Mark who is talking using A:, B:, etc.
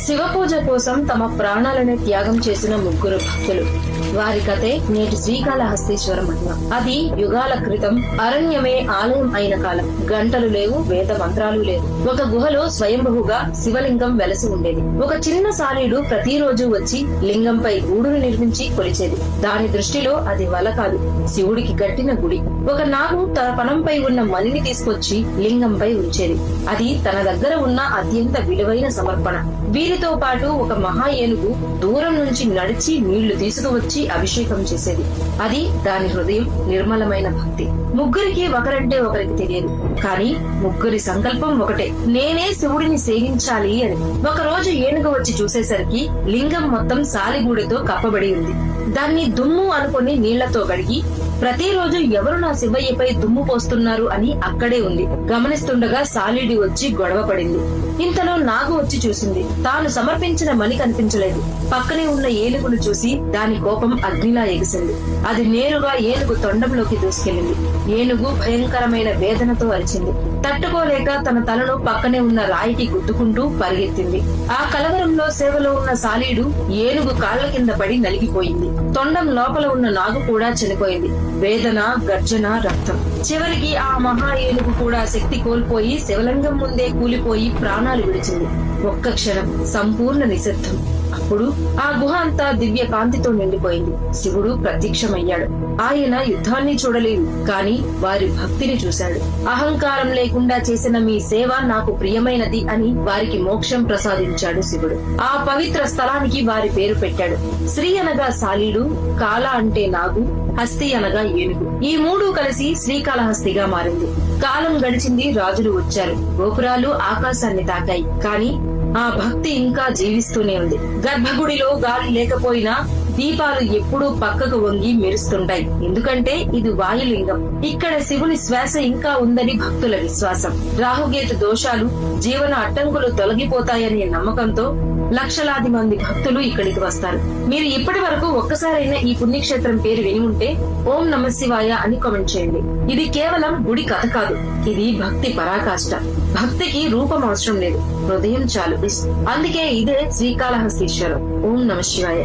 A: శివ పూజ కోసం తమ ప్రాణాలనే త్యాగం చేసిన ముగ్గురు భక్తులు. వారి కథే నేటి శ్రీకాళహస్తీశ్వర మహిమ. అది యుగాల క్రితం అరణ్యమే ఆలయం అయిన కాలం. గంటలు లేవు, వేద మంత్రాలు లేవు. ఒక గుహలో స్వయంభుగా శివలింగం వెలసి ఉండేది. ఒక చిన్న సాలీడు ప్రతిరోజు వచ్చి లింగంపై గూడును నిర్మించి కొలిచేది. దాని దృష్టిలో అది వల కాదు, శివుడికి గట్టిన గుడి. ఒక నాగు తన పనంపై ఉన్న మణిని తీసుకొచ్చి లింగంపై ఉంచేది. అది తన దగ్గర ఉన్న అత్యంత విలువైన సమర్పణ. వీరితో పాటు ఒక మహా ఏనుగు దూరం నుంచి నడిచి నీళ్లు తీసుకువచ్చి అభిషేకం చేసేది. అది దాని హృదయం నిర్మలమైన భక్తి. ముగ్గురికి ఒకరంటే ఒకరికి తెలియదు, కానీ ముగ్గురి సంకల్పం ఒకటే, నేనే శివుడిని సేవించాలి అని. ఒక రోజు ఏనుగు వచ్చి చూసేసరికి లింగం మొత్తం సాలిగూడితో కప్పబడి ఉంది. దాన్ని దుమ్ము అనుకుని నీళ్లతో కడిగి, ప్రతిరోజు ఎవరు నా శివయ్యపై దుమ్ము పోస్తున్నారు అని అక్కడే ఉంది. గమనిస్తుండగా సాలిడి వచ్చి గొడవ పడింది. ఇంతలో నాగు వచ్చి చూసింది. తాను సమర్పించిన మణి కనిపించలేదు. పక్కనే ఉన్న ఏనుగును చూసి దాని కోపం అగ్నిలా ఎగిసింది. అది నేరుగా ఏనుగు తొండంలోకి దూసుకెళ్లింది. ఏనుగు భయంకరమైన వేదనతో అరిచింది. తట్టుకోలేక తన తలను పక్కనే ఉన్న రాయికి గుద్దుకుంటూ పరిగెత్తింది. ఆ కలవరంలో సేవలో ఉన్న సాలీడు ఏనుగు కాళ్ల కింద పడి నలిగిపోయింది. తొండం లోపల ఉన్న నాగు కూడా చనిపోయింది. వేదన, గర్జన, రక్తం. చివరికి ఆ మహా ఏనుగు కూడా శక్తి కోల్పోయి శివలింగం ముందే కూలిపోయి ప్రాణాలు విడిచింది. ఒక్క క్షణం సంపూర్ణ నిశ్శబ్దం. అప్పుడు ఆ గుహ అంతా దివ్య కాంతితో నిండిపోయింది. శివుడు ప్రత్యక్షమయ్యాడు. ఆయన యుద్ధాన్ని చూడలేదు, కాని వారి భక్తిని చూశాడు. అహంకారం లేకుండా చేసిన మీ సేవ నాకు ప్రియమైనది అని వారికి మోక్షం ప్రసాదించాడు శివుడు. ఆ పవిత్ర స్థలానికి వారి పేరు పెట్టాడు. శ్రీ అనగా సాలీడు, కాల అంటే నాగు, హస్తి అనగా ఏనుగు. ఈ మూడు కలిసి శ్రీకాళహస్తిగా మారింది. కాలం గడిచింది, రాజులు వచ్చారు, గోపురాలు ఆకాశాన్ని తాకాయి. కాని ఆ భక్తి ఇంకా జీవిస్తూనే ఉంది. గర్భగుడిలో గాలి లేకపోయినా దీపాలు ఎప్పుడూ పక్కకు వంగి మెరుస్తుంటాయి. ఎందుకంటే ఇది వాయులింగం. ఇక్కడ శివుని శ్వాస ఇంకా ఉందని భక్తుల విశ్వాసం. రాహుకేతు దోషాలు, జీవన అడ్డంకులు తొలగిపోతాయనే నమ్మకంతో లక్షలాది మంది భక్తులు ఇక్కడికి వస్తారు. మీరు ఇప్పటి వరకు ఒక్కసారైనా ఈ పుణ్యక్షేత్రం పేరు విని ఉంటే ఓం నమ శివాయ అని కామెంట్ చేయండి. ఇది కేవలం గుడి కథ కాదు, ఇది భక్తి పరాకాష్ట. భక్తికి రూపం అవసరం లేదు, హృదయం చాలు. అందుకే ఇదే శ్రీకాళహస్తీశ్వరం. ఓం నమ శివాయ.